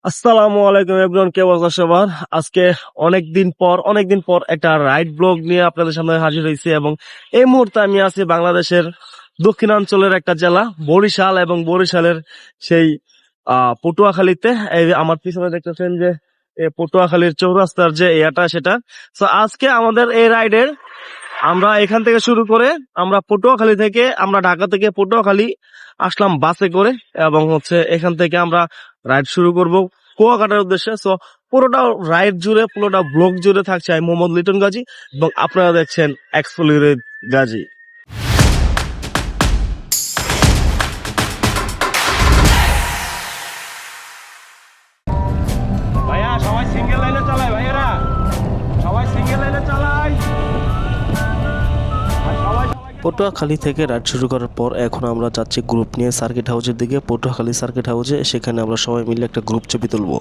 আসসালামু আলাইকুম এভরিওয়ান, কে অবস্থা সবার? আজকে অনেকদিন পর একটা রাইড ব্লগ নিয়ে আপনাদের সামনে হাজির হয়েছি এবং এই মুহূর্তে আমি আছি বাংলাদেশের দক্ষিণাঞ্চলের একটা জেলা বরিশাল এবং বরিশালের সেই পটুয়াখালীতে। এই যে আমার পিছনে দেখতেছেন যে এই পটুয়াখালীর চৌরাস্তার যে এয়াটা সেটা। তো আজকে আমাদের এই রাইডের আমরা এখান থেকে শুরু করে আমরা পটুয়াখালী থেকে আমরা ঢাকা থেকে পটুয়াখালী আসলাম বাসে করে এবং এখান থেকে আমরা রাইড শুরু করব কুয়াকাটার উদ্দেশ্যে। সো পুরোটা রাইড জুড়ে পুরোটা ব্লগ জুড়ে থাকছে আমি মোহাম্মদ লিটন গাজী এবং আপনারা দেখছেন এক্সপ্লোরেড গাজী। ভাইয়া সবাই সিঙ্গেল লাইনে চালায়, ভাইয়ারা সবাই সিঙ্গেল লাইনে চালায়। পটুয়াখালী থেকে রাইড শুরু করার পর এখন আমরা যাচ্ছি গ্রুপ নিয়ে সার্কিট হাউসের দিকে। পটুয়াখালী সার্কিট হাউসে সেখানে আমরা সবাই মিলে একটা গ্রুপ ছবি তুলব।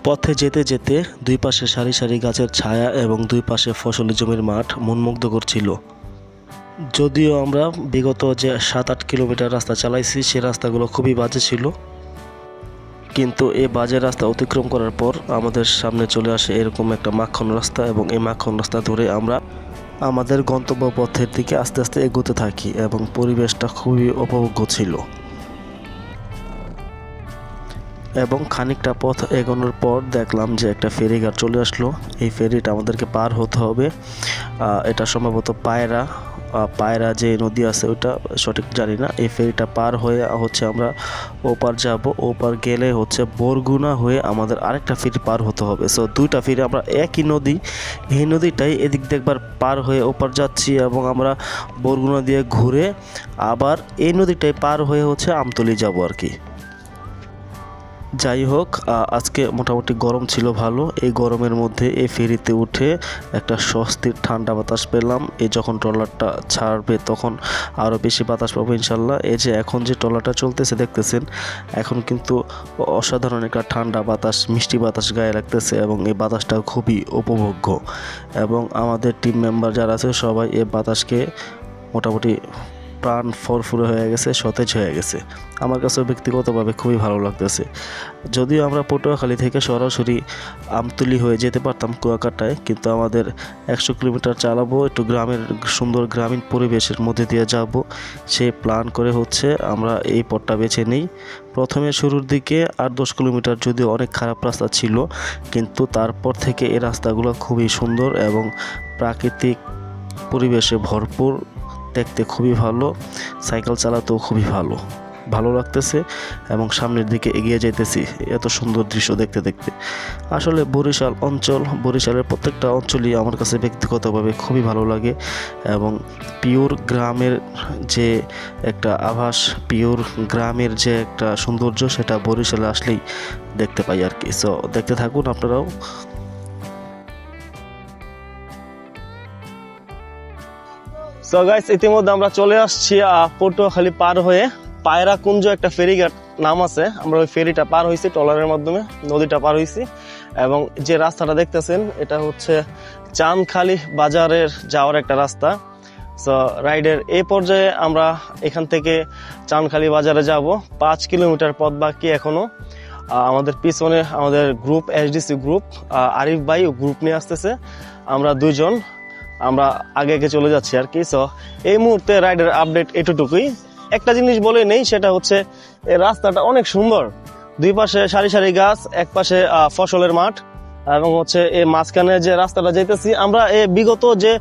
পথে যেতে যেতে দুই পাশে সারি সারি গাছের ছায়া এবং দুই পাশে ফসলি জমির মাঠ মনমুগ্ধ করছিল। যদিও আমরা বিগত যে 7-8 কিলোমিটার রাস্তা চালাইছি সে রাস্তাগুলো খুবই বাজে ছিল, কিন্তু এই বাজে রাস্তা অতিক্রম করার পর আমাদের সামনে চলে আসে এরকম একটা মাখন রাস্তা এবং এই মাখন রাস্তা ধরে আমরা আমাদের গন্তব্য পথের দিকে আস্তে আস্তে এগোতে থাকি এবং পরিবেশটা খুবই উপভোগ্য ছিল। এবং খানিকটা পথ এগোনোর পর দেখলাম যে একটা ফেরিঘাট চলে আসলো। এই ফেরিটা আমাদেরকে পার হতে হবে। এটা সম্ভবত পায়রা যে নদী আছে ওটা সঠিক জানি না। এই ফেরিটা পার হয়ে আমরা ওপার যাব। ওপার গেলে বরগুনা হয়ে আমাদের আরেকটা ফেরি পার হতে হবে। সো দুইটা ফেরি আমরা একই নদী, এই নদীটাই এদিক দিয়ে একবার পার হয়ে ওপার যাচ্ছি এবং আমরা বরগুনা দিয়ে ঘুরে আবার এই নদীটাই পার হয়ে আমতলী যাব আর কি। যাই হোক, আজকে মোটামুটি গরম ছিল ভালো। এই গরমের মধ্যে এই ফেরিতে উঠে একটা স্বস্তির ঠান্ডা বাতাস পেলাম। এই যখন ট্রলারটা ছাড়বে তখন আরও বেশি বাতাস পাবো ইনশাল্লাহ। এই যে এখন যে ট্রলারটা চলতেছে দেখতেছেন, এখন কিন্তু অসাধারণ একটা ঠান্ডা বাতাস, মিষ্টি বাতাস গায়ে লাগতেছে এবং এই বাতাসটা খুবই উপভোগ্য। এবং আমাদের টিম মেম্বার যারা আছে সবাই এই বাতাসকে মোটামুটি প্রাণ ফরফুরে হয়ে গেছে, সতেজ হয়ে গেছে। আমার কাছেও ব্যক্তিগতভাবে খুবই ভালো লাগতেছে। যদিও আমরা পটুয়াখালী থেকে সরাসরি আমতলী হয়ে যেতে পারতাম কুয়াকাটায়, কিন্তু আমাদের 100 কিলোমিটার চালাবো, একটু সুন্দর গ্রামীণ পরিবেশের মধ্যে দিয়ে যাব, সেই প্ল্যান করে আমরা এই পথটা বেছে নিই। প্রথমে শুরুর দিকে 8-10 কিলোমিটার যদিও অনেক খারাপ রাস্তা ছিল, কিন্তু তারপর থেকে এই রাস্তাগুলো খুবই সুন্দর এবং প্রাকৃতিক পরিবেশে ভরপুর। দেখতে খুবই ভালো, সাইকেল চালাতেও খুবই ভালো লাগতেছে এবং সামনের দিকে এগিয়ে যাইতেছি এত সুন্দর দৃশ্য দেখতে দেখতে। আসলে বরিশালের প্রত্যেকটা অঞ্চলই আমার কাছে ব্যক্তিগতভাবে খুবই ভালো লাগে এবং পিওর গ্রামের যে একটা আভাস, পিওর গ্রামের যে একটা সৌন্দর্য, সেটা বরিশালে আসলেই দেখতে পাই আর কি। সো দেখতে থাকুন আপনারাও। সো গাইস, ইতিমধ্যে আমরা চলে আসছি পটুয়াখালী পার হয়ে পায়রা কুঞ্জ একটা ফেরিঘাট নাম আছে। আমরা ওই ফেরিটা পার হয়েছি, ট্রলারের মাধ্যমে নদীটা পার হয়েছি এবং যে রাস্তাটা দেখতেছেন এটা চাঁদখালী বাজারের যাওয়ার একটা রাস্তা। সো রাইডের এই পর্যায়ে আমরা এখান থেকে চাঁদখালী বাজারে যাব। 5 কিলোমিটার পথ বাকি এখনো। আমাদের পিছনে আমাদের গ্রুপ, এসডিসি গ্রুপ, আরিফ ভাই গ্রুপ নিয়ে আসতেছে। আমরা দুইজন আমরা আগে চলে যাচ্ছি আর কি। সো এই মুহূর্তে রাইডের আপডেট এটুকুই। একটা জিনিস বলে নেই, সেটা এই রাস্তাটা অনেক সুন্দর। দুই পাশে সারি সারি গাছ, এক পাশে ফসলের মাঠ এবং এই মাঝখানে যে রাস্তাটা যাইতেছি আমরা, বিগত যে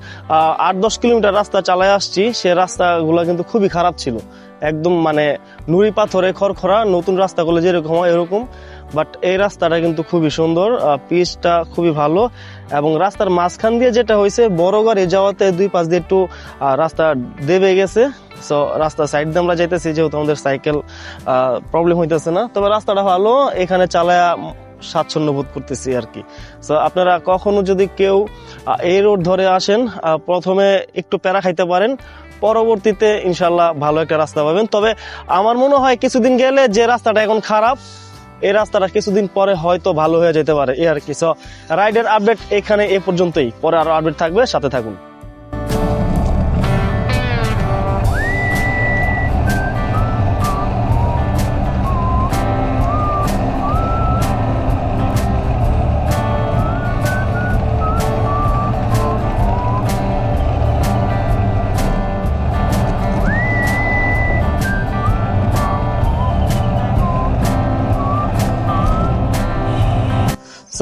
8-10 কিলোমিটার রাস্তা চালায় আসছি সে রাস্তাগুলো কিন্তু খুবই খারাপ ছিল, একদম নুড়ি পাথরে খড়খড়া। নতুন রাস্তাগুলো যেরকম হয় এরকম, বাট এই রাস্তাটা কিন্তু খুবই সুন্দর, পিচটা খুবই ভালো এবং রাস্তার মাঝখান দিয়ে যেটা হয়েছে বড় গাড়ি যাওয়াতে দুই পাশ দিয়ে একটু রাস্তা দেবে গেছে। সো রাস্তা সাইড দিয়ে আমরা যাইতেছি, যেহেতু আমাদের সাইকেল প্রবলেম হইতেছে না, তবে রাস্তাটা ভালো, এখানে চালায়া স্বাচ্ছন্দ্য বোধ করতেছি আর কি। সো আপনারা কখনো যদি কেউ এই রোড ধরে আসেন, প্রথমে একটু প্যারা খাইতে পারেন, পরবর্তীতে ইনশাল্লাহ ভালো একটা রাস্তা পাবেন। তবে আমার মনে হয় কিছুদিন গেলে যে রাস্তাটা এখন খারাপ, এই রাস্তাটা কিছুদিন পরে হয়তো ভালো হয়ে যেতে পারে এই আর কি। সো রাইডের আপডেট এখানে এ পর্যন্তই, পরে আরো আপডেট থাকবে, সাথে থাকুন।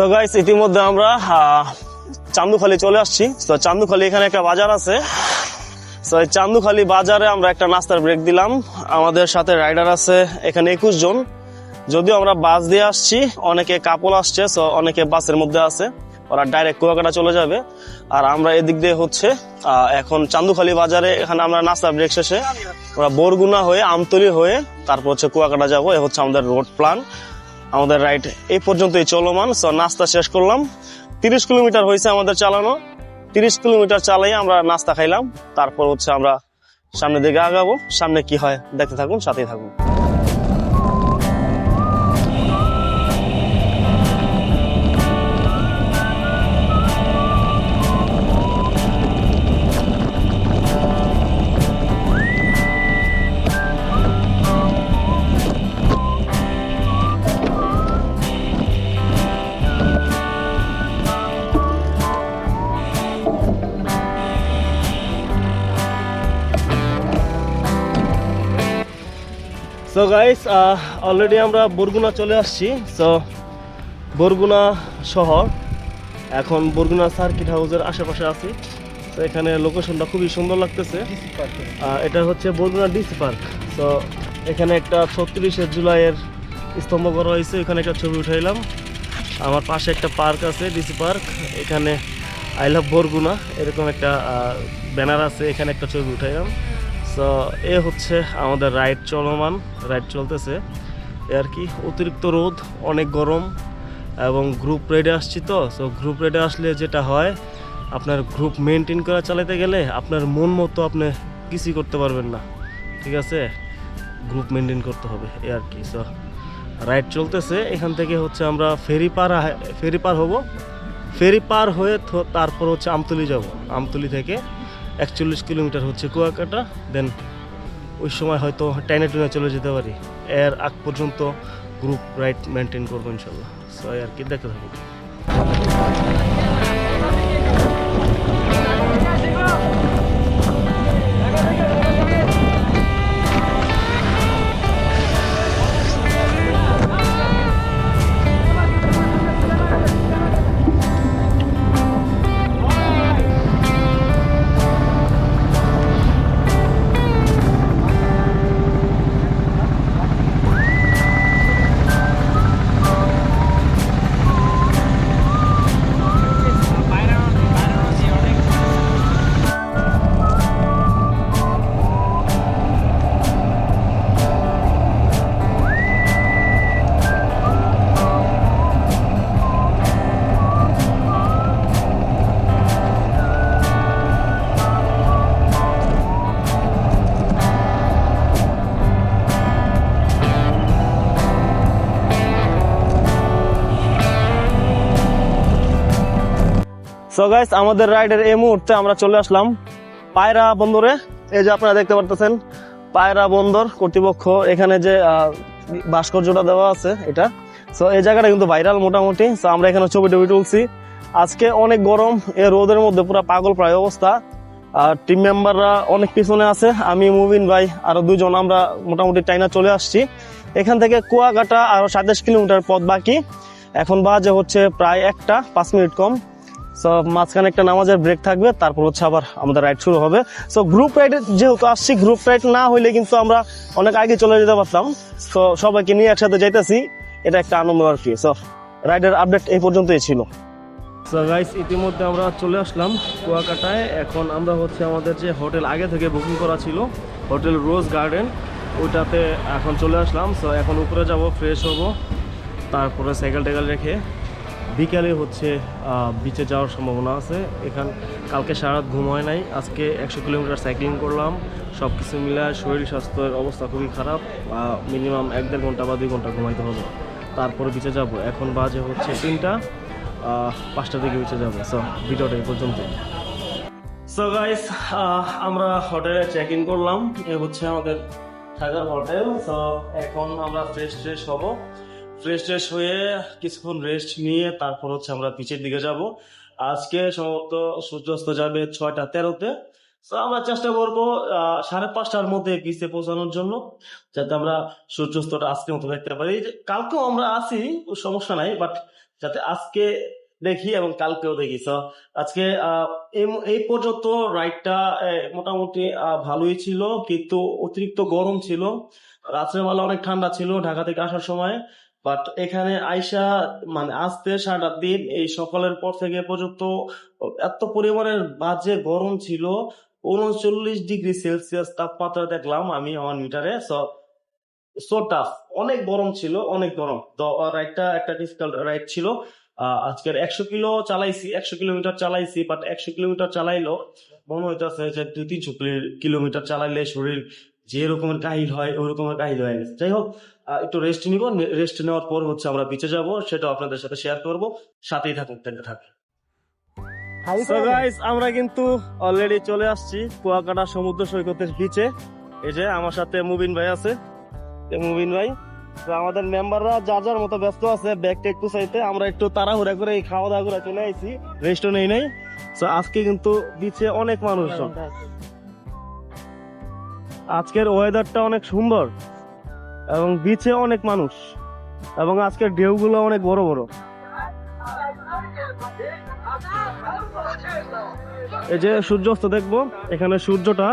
সো গাইস ইতিমধ্যে আমরা চান্দুখালি চলে আসছি। তো চান্দুখালি এখানে একটা বাজার আছে। তো এই চান্দুখালি বাজারে আমরা একটা নাস্তার ব্রেক দিলাম। আমাদের সাথে রাইডার আছে এখানে 21 জন। যদিও আমরা বাস দিয়ে আসছি, অনেকে কাপল আসছে, সো অনেকে বাসের মধ্যে আছে, ওরা ডাইরেক্ট কুয়াকাটা চলে যাবে। আর আমরা এদিক দিয়ে হচ্ছে এখন চান্দুখালি বাজারে এখানে আমরা নাস্তার ব্রেক শেষে আমরা বরগুনা হয়ে আমতলী হয়ে তারপর হচ্ছে কুয়াকাটা যাবো। এ হচ্ছে আমাদের রোড প্ল্যান। আমাদের রাইড এই পর্যন্তই চলমান। সো নাস্তা শেষ করলাম, 30 কিলোমিটার হয়েছে আমাদের চালানো। 30 কিলোমিটার চালাই আমরা নাস্তা খাইলাম, তারপর হচ্ছে আমরা সামনের দিকে আগাবো। সামনে কি হয় দেখতে থাকুন, সাথেই থাকুন। সো গাইস অলরেডি আমরা বরগুনা চলে আসছি। সো বরগুনা শহর, এখন বরগুনা সার্কিট হাউসের আশেপাশে আছি। তো এখানে লোকেশনটা খুবই সুন্দর লাগতেছে। এটা হচ্ছে বরগুনা ডিসি পার্ক। তো এখানে একটা 36শে জুলাইয়ের স্তম্ভ করা হয়েছে, এখানে একটা ছবি উঠাইলাম। আমার পাশে একটা পার্ক আছে ডিসি পার্ক, এখানে আই লাভ বরগুনা এরকম একটা ব্যানার আছে, এখানে একটা ছবি উঠাইলাম। সো এ হচ্ছে আমাদের রাইড চলমান, রাইড চলতেছে এ আর কি। অতিরিক্ত রোদ, অনেক গরম এবং গ্রুপ রাইডে আসছি। তো সো গ্রুপ রাইডে আসলে যেটা হয়, আপনার গ্রুপ মেনটেন করা চালাতে গেলে আপনার মন মতো আপনি কিছুই করতে পারবেন না, ঠিক আছে? গ্রুপ মেনটেন করতে হবে এ আর কি। সো রাইড চলতেছে, এখান থেকে হচ্ছে আমরা ফেরি পার হব। ফেরি পার হয়ে তারপর হচ্ছে আমতলী যাব। আমতলী থেকে 41 কিলোমিটার হচ্ছে কুয়াকাটা। দেন ওই সময় হয়তো টাইনে টুনে চলে যেতে পারি। এর আগ পর্যন্ত গ্রুপ রাইড মেনটেন করবো ইনশাল্লাহ। সো আর কি দেখতে থাকুন। সো গাইস আমাদের রাইডের এই মুহূর্তে আমরা চলে আসলাম পায়রা বন্দরে। এই যে আপনারা দেখতে পারতেছেন পায়রা বন্দর কর্তৃপক্ষ, এখানে যে ভাস্কর্যটা দেওয়া আছে এটা। সো এই জায়গাটা কিন্তু ভাইরাল মোটামুটি। সো আমরা এখানে ছবি টবি তুলছি। আজকে অনেক গরম, এই রোদের মধ্যে পুরো পাগল প্রায় অবস্থা। আর টিম মেম্বাররা অনেক পিছনে আছে, আমি মুবিন ভাই আরো 2 জন আমরা মোটামুটি টাইনা চলে আসছি। এখান থেকে কুয়াকাটা আরো 27 কিলোমিটার পথ বাকি। এখন বাজে হচ্ছে প্রায় 1টা 5 মিনিট কম। সো মাঝখানে একটা নামাজের ব্রেক থাকবে, তারপর হচ্ছে আবার আমাদের রাইড শুরু হবে। সো গ্রুপ রাইডে যেহেতু আসছি, গ্রুপ রাইড না হইলে কিন্তু আমরা অনেক আগে চলে যেতে পারতাম। সো সবাইকে নিয়ে একসাথে যাইতেছি, এটা একটা আনন্দ আর কি। সো রাইডের আপডেট এই পর্যন্তই ছিল। সো গাইস ইতিমধ্যে আমরা চলে আসলাম কুয়াকাটায়। এখন আমরা হচ্ছে আমাদের যে হোটেল আগে থেকে বুকিং করা ছিল, হোটেল রোজ গার্ডেন, ওইটাতে এখন চলে আসলাম। সো এখন উপরে যাব, ফ্রেশ হব, তারপরে সাইকেল টাইকেল রেখে বিকালে হচ্ছে বিচে যাওয়ার সম্ভাবনা আছে। কালকে সারা রাত ঘুম হয় নাই, আজকে 100 কিলোমিটার সাইক্লিং করলাম। সব কিছু মিলায় শরীর স্বাস্থ্যের অবস্থা খুবই খারাপ। মিনিমাম 1-1.5 ঘন্টা বা 2 ঘন্টা ঘুমাইতে হবে, তারপরে বিচে যাব। এখন বাজে হচ্ছে 3টা, 5টার দিকে বিচে যাবো। সো ভিডিওটা এই পর্যন্ত। সো গাইস আমরা হোটেলে চেক ইন করলাম, এ হচ্ছে আমাদের থাকার হোটেল। সো এখন আমরা ফ্রেশ হব, ফ্রেশ হয়ে কিছুক্ষণ রেস্ট নিয়ে তারপর হচ্ছে আমরা বিচের দিকে যাব। আজকে সম্ভবত সূর্যাস্ত যাবে 6টা 13-তে। তো আমরা চেষ্টা করবো 5:30টার মধ্যে বিচে পৌঁছানোর জন্য, যাতে আমরা সূর্যাস্তটা আজকের মতো দেখতে পারি। কালকেও আমরা আছি, সমস্যা নাই, বাট যাতে আজকে দেখি এবং কালকেও দেখি। তো আজকে এই পর্যন্ত রাইডটা মোটামুটি ভালোই ছিল, কিন্তু অতিরিক্ত গরম ছিল। রাত্রের বেলা অনেক ঠান্ডা ছিল ঢাকা থেকে আসার সময়, বাট এখানে আইসা মানে আসতে সারাটা দিন এই সকালের পর থেকে এ পর্যন্ত এত পরিমাণের বাজে গরম ছিল। 39 ডিগ্রি সেলসিয়াস তাপমাত্রা দেখলাম আমি আমার মিটারে। সো টাফ, অনেক গরম ছিল, অনেক গরম। তো রাইডটা একটা ডিফিকাল্ট রাইড ছিল। আজকের 100 কিলোমিটার চালাইছি, বাট 100 কিলোমিটার চালাইলো মনে হইতেছে যে 200-300 কিলোমিটার চালাইলে শরীর যে রকমের কাহিল হয় ওই রকমের কাহিল হয়ে গেছে। যাই হোক, একটু রেস্ট নিব, রেস্ট নেওয়ার পর হচ্ছে আমরা বিচে যাব, সেটা আপনাদের সাথে শেয়ার করব। সাথেই থাকুন, দেখতে থাকুন। So guys, আমরা কিন্তু অলরেডি চলে আসছি কুয়াকাটা সমুদ্র সৈকতের বিচে। এই যে আমার সাথে মুবিন ভাই আছে, মুবিন ভাই। তো আমাদের মেম্বাররা যার যার মতো ব্যস্ত আছে ব্যাগটা একটু চাইতে, আমরা একটু তাড়াহুড়া করে এই খাওয়া দাওয়া করে চলে আইছি, রেস্টও নেই নাই। তো আজকে কিন্তু বিচে অনেক মানুষজন। আজকের ওয়েদারটা অনেক সুন্দর এবং বিচে অনেক মানুষ, এবং আজকের ঢেউগুলো অনেক বড় বড়। এই যে সূর্যাস্ত দেখবো, এখানে সূর্যটা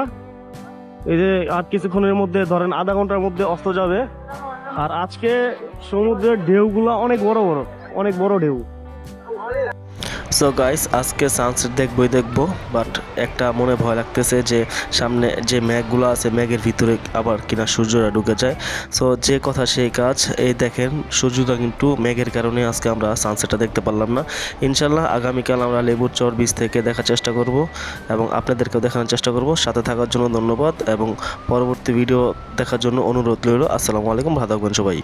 এই যে আর কিছুক্ষণের মধ্যে ধরেন আধা ঘন্টার মধ্যে অস্ত যাবে। আর আজকে সমুদ্রের ঢেউগুলো অনেক বড় বড়, অনেক বড় ঢেউ। সো গাইস, আজকে সানসেট দেখবো, বাট একটা মনে ভয় লাগতেছে যে সামনে যে মেঘগুলো আছে মেঘের ভিতরে আবার কিনা সূর্যটা ঢুকে যায়। সো যে কথা সেই কাজ, এই দেখেন সূর্যটা কিন্তু মেঘের কারণে আজকে আমরা সানসেটটা দেখতে পারলাম না। ইনশাল্লাহ আগামীকাল আমরা লেবুর চর বিচ থেকে দেখার চেষ্টা করব এবং আপনাদেরকেও দেখানোর চেষ্টা করব। সাথে থাকার জন্য ধন্যবাদ এবং পরবর্তী ভিডিও দেখার জন্য অনুরোধ রইল। আসসালামু আলাইকুম, ভালো থাকবেন সবাই।